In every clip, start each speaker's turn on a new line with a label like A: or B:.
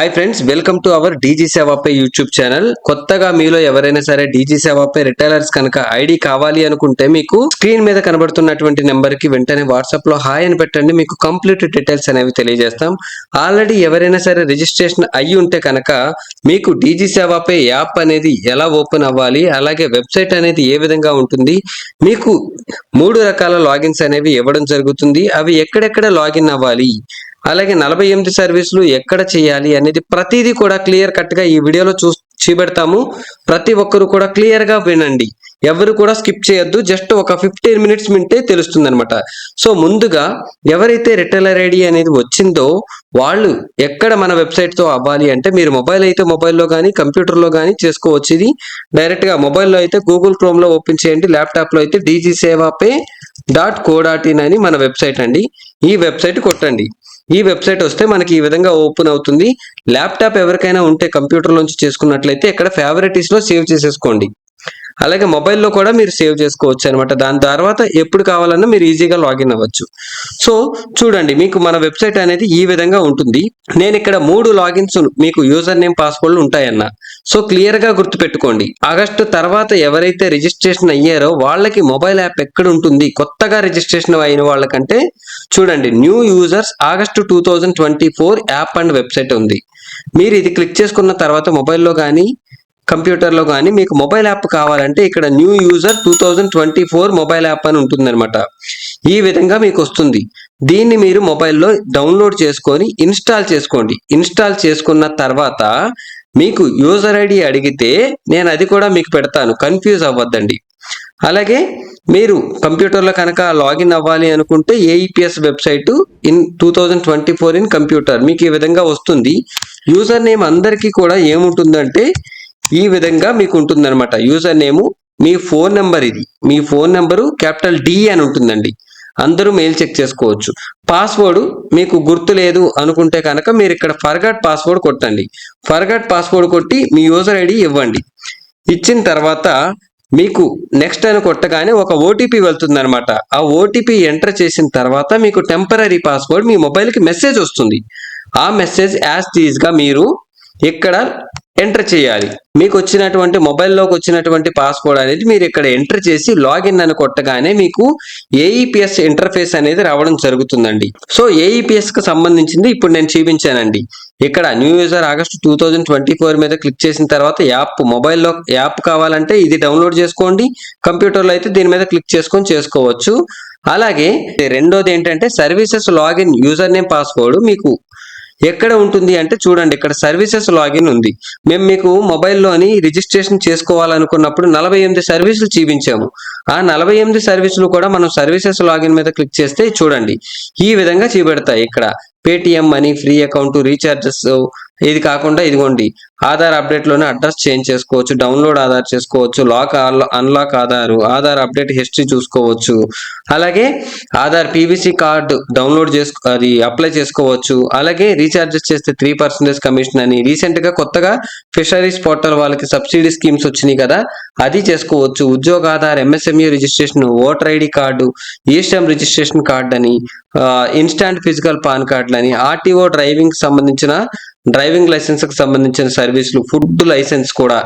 A: Hi friends, welcome to our DG సేవాపై YouTube channel. కొత్తగా మీలో ఎవరైనా సరే డీజీ సేవాపై రిటైలర్స్ కనుక ఐడి కావాలి అనుకుంటే మీకు స్క్రీన్ మీద కనబడుతున్నటువంటి నెంబర్ కి వెంటనే వాట్సాప్ లో హాయ్ అని పెట్టండి. మీకు కంప్లీట్ డీటెయిల్స్ అనేవి తెలియజేస్తాం. ఆల్రెడీ ఎవరైనా సరే రిజిస్ట్రేషన్ అయ్యి ఉంటే కనుక మీకు డీజీ సేవాపై యాప్ అనేది ఎలా ఓపెన్ అవ్వాలి, అలాగే వెబ్సైట్ అనేది ఏ విధంగా ఉంటుంది, మీకు 3 రకాల లాగిన్స్ అనేవి ఇవ్వడం జరుగుతుంది. అవి ఎక్కడెక్కడ లాగిన్ అవ్వాలి, అలాగే 48 సర్వీసులు ఎక్కడ చేయాలి అనేది ప్రతిదీ కూడా క్లియర్ కట్ గా ఈ వీడియోలో చూపెడతాము. ప్రతి ఒక్కరు కూడా క్లియర్ గా వినండి, ఎవరు కూడా స్కిప్ చేయొద్దు. జస్ట్ ఒక 15 మినిట్స్ వింటే తెలుస్తుంది అనమాట. సో ముందుగా ఎవరైతే రిటైలర్ ఐడి అనేది వచ్చిందో వాళ్ళు ఎక్కడ మన వెబ్సైట్ తో అవ్వాలి అంటే, మీరు మొబైల్ అయితే మొబైల్లో కానీ కంప్యూటర్లో కానీ చేసుకోవచ్చు. ఇది డైరెక్ట్ గా మొబైల్లో అయితే గూగుల్ క్రోమ్ లో ఓపెన్ చేయండి, ల్యాప్టాప్ లో అయితే dgsevape.co.in అని మన వెబ్సైట్ అండి. ఈ వెబ్సైట్ కొట్టండి. ఈ వెబ్సైట్ వస్తే మనకి ఈ విధంగా ఓపెన్ అవుతుంది. ల్యాప్టాప్ ఎవరికైనా ఉంటే కంప్యూటర్ నుంచి చేసుకున్నట్లయితే ఇక్కడ ఫేవరెటీస్ లో సేవ్ చేసేసుకోండి. అలాగే మొబైల్లో కూడా మీరు సేవ్ చేసుకోవచ్చు అనమాట. దాని తర్వాత ఎప్పుడు కావాలన్నా మీరు ఈజీగా లాగిన్ అవ్వచ్చు. సో చూడండి, మీకు మన వెబ్సైట్ అనేది ఈ విధంగా ఉంటుంది. నేను ఇక్కడ 3 లాగిన్స్ మీకు యూజర్ నేమ్ పాస్వర్డ్లు ఉంటాయన్న. సో క్లియర్ గా గుర్తుపెట్టుకోండి. ఆగస్టు తర్వాత ఎవరైతే రిజిస్ట్రేషన్ అయ్యారో వాళ్ళకి మొబైల్ యాప్ ఎక్కడ ఉంటుంది, కొత్తగా రిజిస్ట్రేషన్ అయిన వాళ్ళకంటే చూడండి, new users August 2024 app and website ఉంది. మీరు ఇది క్లిక్ చేసుకున్న తర్వాత మొబైల్లో కానీ కంప్యూటర్లో కానీ మీకు మొబైల్ యాప్ కావాలంటే ఇక్కడ న్యూ యూజర్ 2024 మొబైల్ యాప్ అని ఉంటుందన్నమాట. ఈ విధంగా మీకు వస్తుంది. దీన్ని మీరు మొబైల్లో డౌన్లోడ్ చేసుకొని ఇన్స్టాల్ చేసుకోండి. ఇన్స్టాల్ చేసుకున్న తర్వాత మీకు యూజర్ ఐడి అడిగితే నేను అది కూడా మీకు పెడతాను, కన్ఫ్యూజ్ అవ్వద్దండి. అలాగే మీరు కంప్యూటర్లో కనుక లాగిన్ అవ్వాలి అనుకుంటే AEPS website in 2024 in computer మీకు ఈ విధంగా వస్తుంది. యూజర్ నేమ్ అందరికీ కూడా ఏముంటుందంటే ఈ విధంగా మీకు ఉంటుందన్నమాట. యూజర్ నేము, మీ ఫోన్ నెంబర్, ఇది మీ ఫోన్ నెంబరు క్యాపిటల్ డి అని ఉంటుందండి. అందరూ మెయిల్ చెక్ చేసుకోవచ్చు. పాస్వర్డ్ మీకు గుర్తు లేదు అనుకుంటే కనుక మీరు ఇక్కడ ఫర్గాట్ పాస్వర్డ్ కొట్టండి. ఫర్గాట్ పాస్వర్డ్ కొట్టి మీ యూజర్ ఐడి ఇవ్వండి. ఇచ్చిన తర్వాత మీకు నెక్స్ట్ అని కొట్టగానే ఒక ఓటీపీ వెళ్తుంది అనమాట. ఆ ఓటీపీ ఎంటర్ చేసిన తర్వాత మీకు టెంపరరీ పాస్వర్డ్ మీ మొబైల్కి మెసేజ్ వస్తుంది. ఆ మెసేజ్ యాజ్ టీజ్ గా మీరు ఇక్కడ ఎంటర్ చేయాలి. మీకు వచ్చినటువంటి మొబైల్లోకి వచ్చినటువంటి పాస్వర్డ్ అనేది మీరు ఇక్కడ ఎంటర్ చేసి లాగిన్ అని కొట్టగానే మీకు ఏఈపిఎస్ ఇంటర్ఫేస్ అనేది రావడం జరుగుతుందండి. సో ఏఈపిఎస్ కి సంబంధించింది ఇప్పుడు నేను చూపించానండి. ఇక్కడ న్యూ యూజర్ ఆగస్టు 2024 మీద క్లిక్ చేసిన తర్వాత యాప్, మొబైల్లో యాప్ కావాలంటే ఇది డౌన్లోడ్ చేసుకోండి, కంప్యూటర్లో అయితే దీని మీద క్లిక్ చేసుకొని చేసుకోవచ్చు. అలాగే రెండోది ఏంటంటే services login user name password మీకు ఎక్కడ ఉంటుంది అంటే చూడండి, ఇక్కడ సర్వీసెస్ లాగిన్ ఉంది. మేము మీకు మొబైల్లోని రిజిస్ట్రేషన్ చేసుకోవాలనుకున్నప్పుడు 48 సర్వీసులు చూపించాము. ఆ 48 సర్వీసులు కూడా మనం సర్వీసెస్ లాగిన్ మీద క్లిక్ చేస్తే చూడండి ఈ విధంగా చూపెడతాయి. ఇక్కడ Paytm money, free account, recharges, ఇది కాకుండా ఇదిగోండి ఆధార్ అప్డేట్ లోనే అడ్రస్ చేంజ్ చేసుకోవచ్చు, డౌన్లోడ్ ఆధార్ చేసుకోవచ్చు, lock unlock Aadhaar update history చూసుకోవచ్చు. అలాగే ఆధార్ పీవీసీ కార్డు డౌన్లోడ్ అది అప్లై చేసుకోవచ్చు. అలాగే రీఛార్జెస్ చేస్తే 3% కమిషన్ అని రీసెంట్ గా కొత్తగా ఫిషరీస్ పోర్టల్ వాళ్ళకి సబ్సిడీ స్కీమ్స్ వచ్చినాయి కదా, అది చేసుకోవచ్చు. Udyog Aadhaar, MSME registration, voter ID card, ఈస్టమ్ రిజిస్ట్రేషన్ కార్డు అని, ఇన్స్టాంట్ ఫిజికల్ పాన్ కార్డులని, ఆర్టీఓ డ్రైవింగ్ లైసెన్స్ కి సంబంధించిన సర్వీసులు, ఫుడ్ లైసెన్స్ కూడా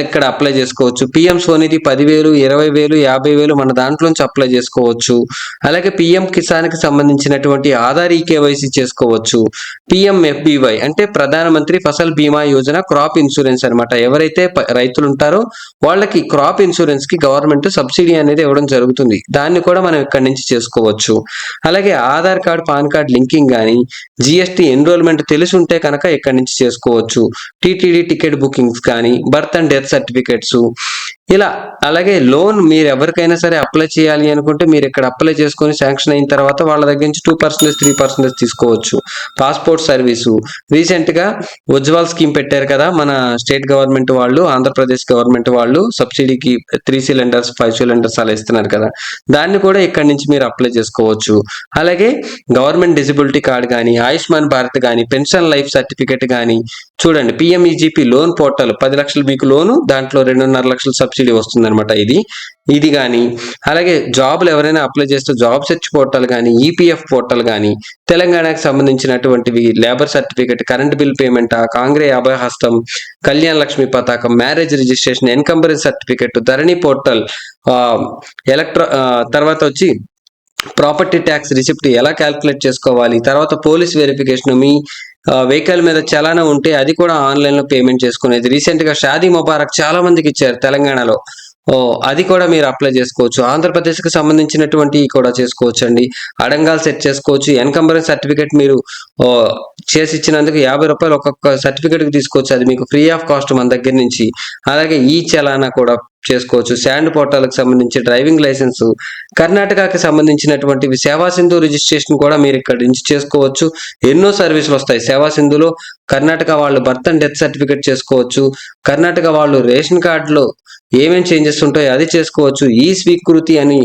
A: ఇక్కడ అప్లై చేసుకోవచ్చు. పిఎం సోనిధి 10,000, 20,000, 50,000 మన దాంట్లోంచి అప్లై చేసుకోవచ్చు. అలాగే పిఎం కిసాన్ కి సంబంధించినటువంటి ఆధార్ ఈకేవైసీ చేసుకోవచ్చు. పిఎం ఎఫ్బివై అంటే ప్రధానమంత్రి ఫసల్ బీమా యోజన క్రాప్ ఇన్సూరెన్స్ అనమాట. ఎవరైతే రైతులు ఉంటారో వాళ్ళకి క్రాప్ ఇన్సూరెన్స్ కి గవర్నమెంట్ సబ్సిడీ అనేది ఇవ్వడం జరుగుతుంది. దాన్ని కూడా మనం ఇక్కడి నుంచి చేసుకోవచ్చు. అలాగే Aadhaar card, pan card linking కానీ, జిఎస్టీ ఎన్రోల్మెంట్ తెలిసి ఉంటే కనుక ఇక్కడి నుంచి చేసుకోవచ్చు. టీటీడీ టికెట్ బుకింగ్స్ కానీ, బర్త్ అండ్ డెత్ సర్టిఫికేట్స్ ఇలా. అలాగే లోన్ మీరు ఎవరికైనా సరే అప్లై చేయాలి అనుకుంటే మీరు ఇక్కడ అప్లై చేసుకొని శాంక్షన్ అయిన తర్వాత వాళ్ళ దగ్గర నుంచి 2%, 3% తీసుకోవచ్చు. పాస్పోర్ట్ సర్వీసు, రీసెంట్ గా ఉజ్వల్ స్కీమ్ పెట్టారు కదా మన స్టేట్ గవర్నమెంట్ వాళ్ళు, ఆంధ్రప్రదేశ్ గవర్నమెంట్ వాళ్ళు సబ్సిడీకి 3 సిలిండర్స్, 5 సిలిండర్స్ అలా ఇస్తున్నారు కదా, దాన్ని కూడా ఇక్కడ నుంచి మీరు అప్లై చేసుకోవచ్చు. అలాగే గవర్నమెంట్ డిజబిలిటీ కార్డ్ కానీ, ఆయుష్మాన్ భారత్ కానీ, పెన్షన్ లైఫ్ సర్టిఫికేట్ కానీ, చూడండి పిఎంఈజీపీ లోన్ పోర్టల్ 10 లక్షలు మీకు లోను, దాంట్లో 2.5 లక్షలు సబ్సిడీ వస్తుంది అనమాట. ఇది కానీ అలాగే జాబ్లు ఎవరైనా అప్లై చేస్తే జాబ్ సెర్చ్ పోర్టల్ కానీ, ఈపీఎఫ్ పోర్టల్ కానీ, తెలంగాణకు సంబంధించినటువంటివి labour certificate, current bill payment, Congress Abhayahastam, Kalyana Lakshmi పథకం, marriage registration, encumbrance certificate, Dharani portal, తర్వాత వచ్చి ప్రాపర్టీ ట్యాక్స్ రిసిప్ట్ ఎలా క్యాల్కులేట్ చేసుకోవాలి, తర్వాత పోలీస్ వెరిఫికేషన్, మీ వెహికల్ మీద చలానా ఉంటే అది కూడా ఆన్లైన్ లో పేమెంట్ చేసుకునేది. రీసెంట్ గా షాదీ ముబారక్ చాలా మందికి ఇచ్చారు తెలంగాణలో, అది కూడా మీరు అప్లై చేసుకోవచ్చు. ఆంధ్రప్రదేశ్ కి సంబంధించినటువంటి కూడా చేసుకోవచ్చు అండి. అడంగాలు సెట్ చేసుకోవచ్చు. ఎన్కంబరెన్స్ సర్టిఫికేట్ మీరు చేసి ఇచ్చినందుకు 50 రూపాయలు ఒక్కొక్క సర్టిఫికేట్ కి తీసుకోవచ్చు, అది మీకు ఫ్రీ ఆఫ్ కాస్ట్ మన దగ్గర నుంచి. అలాగే ఈ చలానా కూడా చేసుకోవచ్చు. శాండ్ పోర్టల్కి సంబంధించి డ్రైవింగ్ లైసెన్స్, కర్ణాటకకి సంబంధించినటువంటి సేవా సింధు రిజిస్ట్రేషన్ కూడా మీరు ఇక్కడ నుంచి చేసుకోవచ్చు. ఎన్నో సర్వీసులు వస్తాయి సేవా సింధులో. కర్ణాటక వాళ్ళు బర్త్ అండ్ డెత్ సర్టిఫికేట్ చేసుకోవచ్చు. కర్ణాటక వాళ్ళు రేషన్ కార్డులో ఏమేమి చేంజెస్ ఉంటాయో అది చేసుకోవచ్చు. ఈ స్వీకృతి అని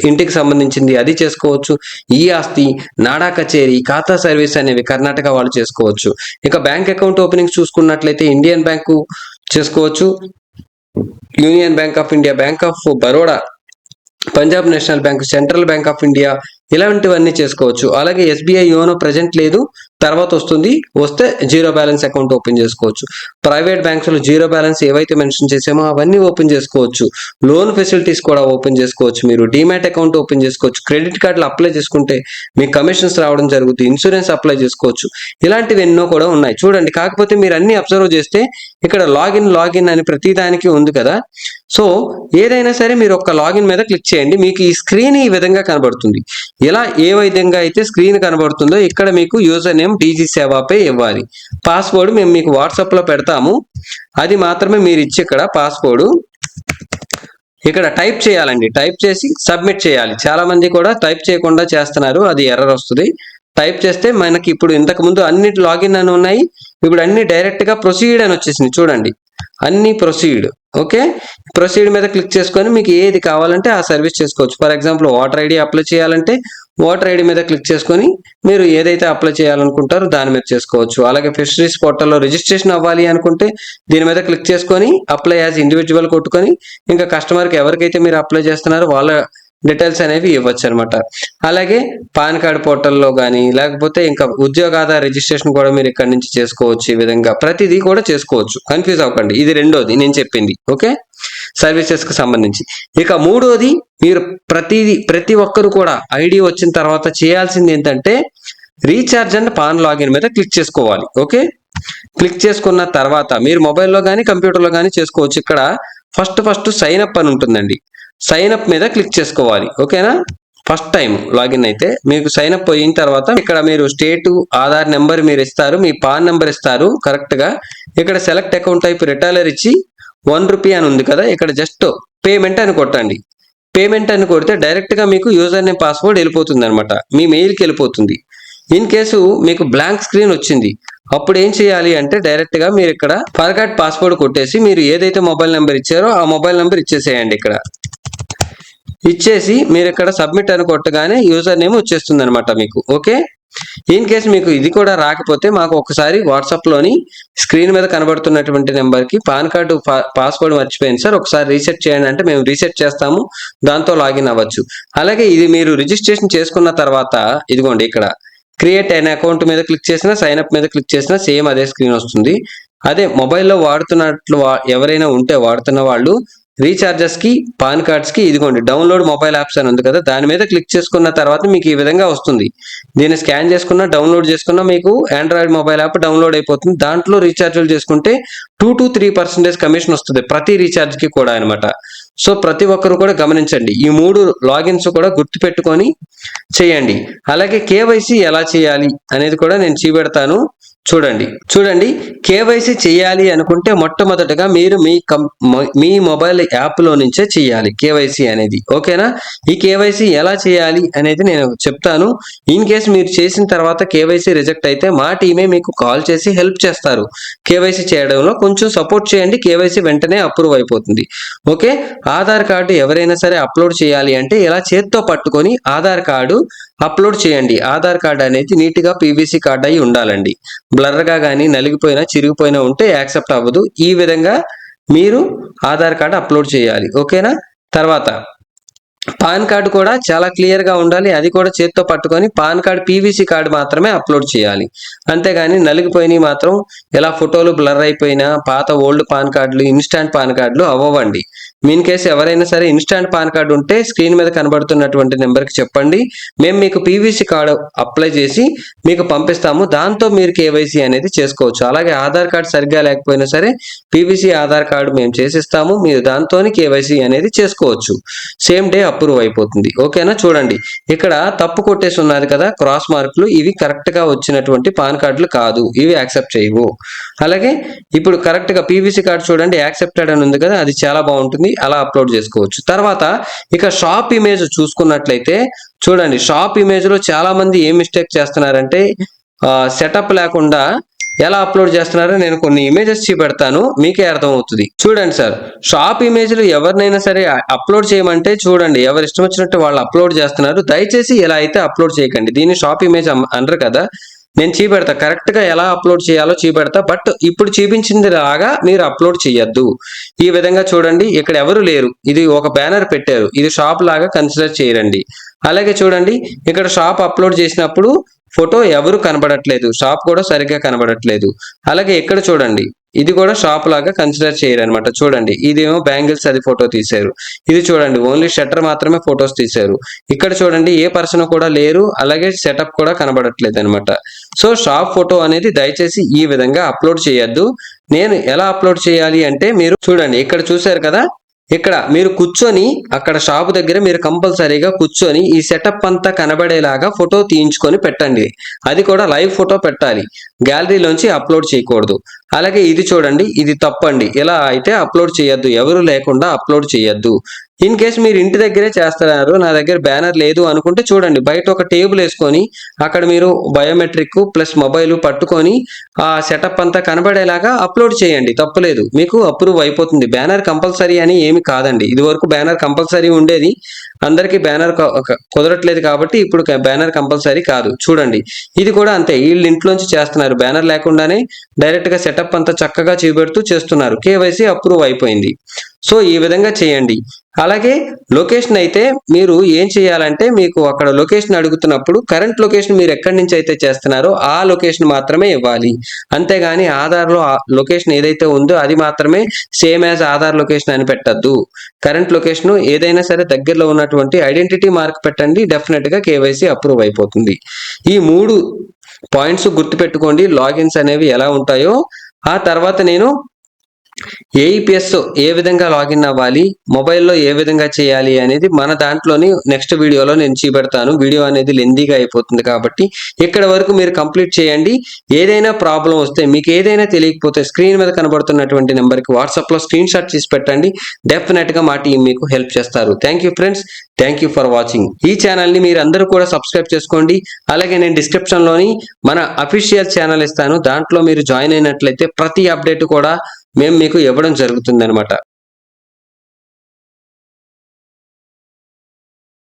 A: ఇంటికి సంబంధించింది అది చేసుకోవచ్చు. ఈ ఆస్తి, నాడా కచేరీ, ఖాతా సర్వీస్ అనేవి కర్ణాటక వాళ్ళు చేసుకోవచ్చు. ఇక బ్యాంక్ అకౌంట్ ఓపెనింగ్ చూసుకున్నట్లయితే ఇండియన్ బ్యాంకు చేసుకోవచ్చు, union bank of India, bank of Baroda, Punjab national bank, central bank of India, ఇలాంటివన్నీ చేసుకోవచ్చు. అలాగే ఎస్బీఐ యోనో ప్రజెంట్ లేదు, తర్వాత వస్తుంది, వస్తే జీరో బ్యాలెన్స్ అకౌంట్ ఓపెన్ చేసుకోవచ్చు. ప్రైవేట్ బ్యాంక్స్ లో జీరో బ్యాలెన్స్ ఏవైతే మెన్షన్ చేసామో అవన్నీ ఓపెన్ చేసుకోవచ్చు. లోన్ ఫెసిలిటీస్ కూడా ఓపెన్ చేసుకోవచ్చు. మీరు డిమాట్ అకౌంట్ ఓపెన్ చేసుకోవచ్చు. క్రెడిట్ కార్డులు అప్లై చేసుకుంటే మీకు కమిషన్స్ రావడం జరుగుతుంది. ఇన్సూరెన్స్ అప్లై చేసుకోవచ్చు. ఇలాంటివి ఎన్నో కూడా ఉన్నాయి చూడండి. కాకపోతే మీరు అన్ని అబ్జర్వ్ చేస్తే ఇక్కడ లాగిన్ అని ప్రతి దానికి ఉంది కదా. సో ఏదైనా సరే మీరు ఒక లాగిన్ మీద క్లిక్ చేయండి, మీకు ఈ స్క్రీన్ ఈ విధంగా కనబడుతుంది. ఇలా ఏ విధంగా అయితే స్క్రీన్ కనబడుతుందో ఇక్కడ మీకు యూజర్ నేమ్ డీజీ సేవాపై ఇవ్వాలి. పాస్వర్డ్ మేము మీకు వాట్సాప్ లో పెడతాము, అది మాత్రమే మీరు ఇచ్చి ఇక్కడ పాస్వర్డ్ ఇక్కడ టైప్ చేయాలండి. టైప్ చేసి సబ్మిట్ చేయాలి. చాలా మంది కూడా టైప్ చేయకుండా చేస్తున్నారు, అది ఎర్రర్ వస్తుంది. టైప్ చేస్తే మనకి ఇప్పుడు ఇంతకు ముందు అన్ని లాగిన్ అని ఉన్నాయి, ఇప్పుడు అన్ని డైరెక్ట్ గా ప్రొసీడ్ అని వచ్చేసింది చూడండి. అన్ని ప్రొసీడ్. ఓకే, ప్రొసీడ్ మీద క్లిక్ చేసుకొని మీకు ఏది కావాలంటే ఆ సర్వీస్ చేసుకోవచ్చు. For example voter ID apply చేయాలంటే వాటర్ ఐడి మీద క్లిక్ చేసుకొని మీరు ఏదైతే అప్లై చేయాలనుకుంటారో దాని మీద చేసుకోవచ్చు. అలాగే ఫిషరీస్ పోర్టల్లో రిజిస్ట్రేషన్ అవ్వాలి అనుకుంటే దీని మీద క్లిక్ చేసుకొని అప్లై యాజ్ ఇండివిజువల్ కొట్టుకొని ఇంకా కస్టమర్కి ఎవరికైతే మీరు అప్లై చేస్తున్నారో వాళ్ళ డీటెయిల్స్ అనేవి ఇవ్వచ్చు అనమాట. అలాగే పాన్ కార్డ్ పోర్టల్లో కానీ లేకపోతే ఇంకా ఉద్యోగాధార రిజిస్ట్రేషన్ కూడా మీరు ఇక్కడ నుంచి చేసుకోవచ్చు. ఈ విధంగా ప్రతిదీ కూడా చేసుకోవచ్చు, కన్ఫ్యూజ్ అవ్వకండి. ఇది రెండోది నేను చెప్పింది. ఓకే, సర్వీసెస్ కి సంబంధించి. ఇక మూడోది, మీరు ప్రతి ఒక్కరు కూడా ఐడి వచ్చిన తర్వాత చేయాల్సింది ఏంటంటే రీఛార్జ్ అండ్ పాన్ లాగిన్ మీద క్లిక్ చేసుకోవాలి. ఓకే, క్లిక్ చేసుకున్న తర్వాత మీరు మొబైల్లో కానీ కంప్యూటర్లో కానీ చేసుకోవచ్చు. ఇక్కడ ఫస్ట్ సైన్ అప్ అని ఉంటుందండి, సైన్ అప్ మీద క్లిక్ చేసుకోవాలి. ఓకేనా, ఫస్ట్ టైం లాగిన్ అయితే మీకు సైన్ అప్ అయిన తర్వాత ఇక్కడ మీరు స్టేట్, ఆధార్ నెంబర్ మీరు ఇస్తారు, మీ పాన్ నెంబర్ ఇస్తారు కరెక్ట్ గా. ఇక్కడ సెలెక్ట్ అకౌంట్ టైప్ రిటైలర్ ఇచ్చి 1 రూపీ అని ఉంది కదా, ఇక్కడ జస్ట్ పేమెంట్ అని కొట్టండి. పేమెంట్ అని కొడితే డైరెక్ట్ గా మీకు యూజర్ నేమ్ పాస్వర్డ్ వెళ్ళిపోతుంది అనమాట, మీ మెయిల్కి వెళ్ళిపోతుంది. ఇన్ కేసు మీకు బ్లాంక్ స్క్రీన్ వచ్చింది, అప్పుడు ఏం చేయాలి అంటే డైరెక్ట్ గా మీరు ఇక్కడ ఫర్గాట్ పాస్వర్డ్ కొట్టేసి మీరు ఏదైతే మొబైల్ నెంబర్ ఇచ్చారో ఆ మొబైల్ నెంబర్ ఇచ్చేసేయండి. ఇక్కడ ఇచ్చేసి మీరు ఇక్కడ సబ్మిట్ అని కొట్టగానే యూజర్ నేమ్ వచ్చేస్తుంది అనమాట మీకు. ఓకే, ఇన్ కేస్ మీకు ఇది కూడా రాకపోతే మాకు ఒకసారి వాట్సాప్ లోని స్క్రీన్ మీద కనబడుతున్నటువంటి నెంబర్ కి పాన్ కార్డు పాస్వర్డ్ మర్చిపోయింది సార్ ఒకసారి రీసెట్ చేయండి అంటే మేము రీసెట్ చేస్తాము, దాంతో లాగిన్ అవ్వచ్చు. అలాగే ఇది మీరు రిజిస్ట్రేషన్ చేసుకున్న తర్వాత ఇదిగోండి ఇక్కడ క్రియేట్ అయిన అకౌంట్ మీద క్లిక్ చేసినా సైన్ అప్ మీద క్లిక్ చేసినా సేమ్ అదే స్క్రీన్ వస్తుంది. అదే మొబైల్లో వాడుతున్నట్లు ఎవరైనా ఉంటే వాడుతున్న వాళ్ళు రీఛార్జెస్ కి, పాన్ కార్డ్స్ కి ఇదిగోండి డౌన్లోడ్ మొబైల్ యాప్స్ అని ఉంది కదా, దాని మీద క్లిక్ చేసుకున్న తర్వాత మీకు ఈ విధంగా వస్తుంది. దీన్ని స్కాన్ చేసుకున్నా డౌన్లోడ్ చేసుకున్నా మీకు ఆండ్రాయిడ్ మొబైల్ యాప్ డౌన్లోడ్ అయిపోతుంది. దాంట్లో రీఛార్జ్లు చేసుకుంటే 2 to 3% కమిషన్ వస్తుంది ప్రతి రీఛార్జ్ కి కూడా అనమాట. సో ప్రతి ఒక్కరు కూడా గమనించండి, ఈ 3 లాగిన్స్ కూడా గుర్తుపెట్టుకొని చేయండి. అలాగే కేవైసీ ఎలా చేయాలి అనేది కూడా నేను చూపెడతాను. చూడండి కేవైసీ చేయాలి అనుకుంటే మొట్టమొదటగా మీరు మీ మొబైల్ యాప్ లో నుంచే చేయాలి కేవైసీ అనేది. ఓకేనా, ఈ కేవైసీ ఎలా చేయాలి అనేది నేను చెప్తాను. ఇన్ కేసు మీరు చేసిన తర్వాత కేవైసీ రిజెక్ట్ అయితే మా టీమే మీకు కాల్ చేసి హెల్ప్ చేస్తారు. కేవైసీ చేయడంలో కొంచెం సపోర్ట్ చేయండి, కేవైసీ వెంటనే అప్రూవ్ అయిపోతుంది. ఓకే, ఆధార్ కార్డు ఎవరైనా సరే అప్లోడ్ చేయాలి అంటే ఇలా చేత్తో పట్టుకొని ఆధార్ కార్డు అప్లోడ్ చేయండి. ఆధార్ కార్డు అనేది నీట్గా పీవీసీ కార్డు అయి ఉండాలండి. బ్లర్గా కానీ నలిగిపోయినా చిరిగిపోయినా ఉంటే యాక్సెప్ట్ అవ్వదు. ఈ విధంగా మీరు ఆధార్ కార్డు అప్లోడ్ చేయాలి. ఓకేనా? తర్వాత పాన్ కార్డు కూడా చాలా క్లియర్గా ఉండాలి. అది కూడా చేత్తో పట్టుకొని పాన్ కార్డు పీవీసీ కార్డు మాత్రమే అప్లోడ్ చేయాలి. అంతేగాని నలిగిపోయినవి మాత్రం ఇలా ఫోటోలు బ్లర్ అయిపోయినా పాత ఓల్డ్ పాన్ కార్డులు, ఇన్స్టాంట్ పాన్ కార్డులు అవ్వండి. మీన్ కేసు ఎవరైనా సరే ఇన్స్టాంట్ పాన్ కార్డు ఉంటే స్క్రీన్ మీద కనబడుతున్నటువంటి నెంబర్కి చెప్పండి. మేము మీకు పీవీసీ కార్డు అప్లై చేసి మీకు పంపిస్తాము. దాంతో మీరు కేవైసీ అనేది చేసుకోవచ్చు. అలాగే ఆధార్ కార్డు సరిగ్గా లేకపోయినా సరే పీవీసీ ఆధార్ కార్డు మేము చేసిస్తాము. మీరు దాంతోనే కేవైసీ అనేది చేసుకోవచ్చు. సేమ్ డే అప్రూవ్ అయిపోతుంది. ఓకేనా? చూడండి, ఇక్కడ తప్పు కొట్టేసి ఉన్నది కదా క్రాస్ మార్కులు, ఇవి కరెక్ట్ గా వచ్చినటువంటి పాన్ కార్డులు కాదు, ఇవి యాక్సెప్ట్ చేయవు. అలాగే ఇప్పుడు కరెక్ట్ గా పీవీసీ కార్డు చూడండి, యాక్సెప్టెడ్ అని ఉంది కదా, అది చాలా బాగుంటుంది, అలా అప్లోడ్ చేసుకోవచ్చు. తర్వాత ఇక షాప్ ఇమేజ్ చూసుకున్నట్లయితే చూడండి, షాప్ ఇమేజ్ లో చాలా మంది ఏం మిస్టేక్ చేస్తున్నారంటే సెటప్ లేకుండా ఎలా అప్లోడ్ చేస్తున్నారో నేను కొన్ని ఇమేజెస్ చూపెడతాను, మీకే అర్థమవుతుంది. చూడండి సార్, షాప్ ఇమేజ్లు ఎవరినైనా సరే అప్లోడ్ చేయమంటే చూడండి ఎవరు ఇష్టం వచ్చినట్టు వాళ్ళు అప్లోడ్ చేస్తున్నారు. దయచేసి ఇలా అయితే అప్లోడ్ చేయకండి. దీన్ని షాప్ ఇమేజ్ అనరు కదా. నేను చూపెడతా, కరెక్ట్ గా ఎలా అప్లోడ్ చేయాలో చూపెడతా. బట్ ఇప్పుడు చూపించింది లాగా మీరు అప్లోడ్ చేయొద్దు. ఈ విధంగా చూడండి, ఇక్కడ ఎవరు లేరు, ఇది ఒక బ్యానర్ పెట్టారు, ఇది షాప్ లాగా కన్సిడర్ చేయరండి. అలాగే చూడండి, ఇక్కడ షాప్ అప్లోడ్ చేసినప్పుడు ఫోటో ఎవరు కనబడట్లేదు, షాప్ కూడా సరిగ్గా కనబడట్లేదు. అలాగే ఇక్కడ చూడండి, ఇది కూడా షాప్ లాగా కన్సిడర్ చేయరు అనమాట. చూడండి, ఇదేమో బ్యాంగిల్స్ అది ఫోటో తీశారు. ఇది చూడండి, ఓన్లీ షట్టర్ మాత్రమే ఫొటోస్ తీశారు. ఇక్కడ చూడండి, ఏ పర్సన్ కూడా లేరు, అలాగే సెటప్ కూడా కనబడట్లేదు అనమాట. సో షాప్ ఫోటో అనేది దయచేసి ఈ విధంగా అప్లోడ్ చేయొద్దు. నేను ఎలా అప్లోడ్ చేయాలి అంటే, మీరు చూడండి, ఇక్కడ చూశారు కదా, ఇక్కడ మీరు కూర్చొని అక్కడ షాపు దగ్గర మీరు కంపల్సరీగా కూర్చొని ఈ సెటప్ అంతా కనబడేలాగా ఫోటో తీయించుకొని పెట్టండి. అది కూడా లైవ్ ఫోటో పెట్టాలి, గ్యాలరీలోంచి అప్లోడ్ చేయకూడదు. అలాగే ఇది చూడండి, ఇది తప్పండి, ఇలా అయితే అప్లోడ్ చేయొద్దు, ఎవరు లేకుండా అప్లోడ్ చేయొద్దు. ఇన్ కేస్ మీరు ఇంటి దగ్గరే చేస్తున్నారు, నా దగ్గర బ్యానర్ లేదు అనుకుంటే చూడండి, బయట ఒక టేబుల్ వేసుకొని అక్కడ మీరు బయోమెట్రిక్ ప్లస్ మొబైల్ పట్టుకొని ఆ సెటప్ అంతా కనబడేలాగా అప్లోడ్ చేయండి, తప్పులేదు, మీకు అప్రూవ్ అయిపోతుంది. బ్యానర్ కంపల్సరీ అని ఏమి కాదండి. ఇది వరకు బ్యానర్ కంపల్సరీ ఉండేది, అందరికీ బ్యానర్ కుదరట్లేదు కాబట్టి ఇప్పుడు బ్యానర్ కంపల్సరీ కాదు. చూడండి, ఇది కూడా అంతే, వీళ్ళు ఇంట్లోంచి చేస్తున్నారు, బ్యానర్ లేకుండానే డైరెక్ట్ గా సెటప్ అంతా చక్కగా చూపెడుతూ చేస్తున్నారు, కేవైసీ అప్రూవ్ అయిపోయింది. సో ఈ విధంగా చేయండి. అలాగే లొకేషన్ అయితే మీరు ఏం చేయాలంటే, మీకు అక్కడ లొకేషన్ అడుగుతున్నప్పుడు కరెంట్ లొకేషన్ మీరు ఎక్కడి నుంచి అయితే చేస్తున్నారో ఆ లొకేషన్ మాత్రమే ఇవ్వాలి. అంతేగాని ఆధార్లో లొకేషన్ ఏదైతే ఉందో అది మాత్రమే సేమ్ యాజ్ ఆధార్ లొకేషన్ అని పెట్టద్దు. కరెంట్ లొకేషన్ ఏదైనా సరే దగ్గరలో ఉన్నటువంటి ఐడెంటిటీ మార్క్ పెట్టండి, డెఫినెట్ గా కేవైసీ అప్రూవ్ అయిపోతుంది. ఈ 3 పాయింట్స్ గుర్తుపెట్టుకోండి, లాగిన్స్ అనేవి ఎలా ఉంటాయో. ఆ తర్వాత నేను ఏఈపిఎస్ ఏ విధంగా లాగిన్ అవ్వాలి, మొబైల్లో ఏ విధంగా చేయాలి అనేది మన దాంట్లోని నెక్స్ట్ వీడియోలో నేను చూపెడతాను. వీడియో అనేది లెందీగా అయిపోతుంది కాబట్టి ఇక్కడ వరకు మీరు కంప్లీట్ చేయండి. ఏదైనా ప్రాబ్లం వస్తే, మీకు ఏదైనా తెలియకపోతే స్క్రీన్ మీద కనబడుతున్నటువంటి నెంబర్కి వాట్సాప్లో స్క్రీన్ షాట్ చేసి పెట్టండి, డెఫినెట్గా మా టీం మీకు హెల్ప్ చేస్తారు. Thank you friends, thank you for watching. ఈ ఛానల్ని మీరు అందరూ కూడా సబ్స్క్రైబ్ చేసుకోండి. అలాగే నేను డిస్క్రిప్షన్లోని మన అఫీషియల్ ఛానల్ ఇస్తాను, దాంట్లో మీరు జాయిన్ అయినట్లయితే ప్రతి అప్డేట్ కూడా మేము మీకు ఇవ్వడం జరుగుతుంది అనమాట.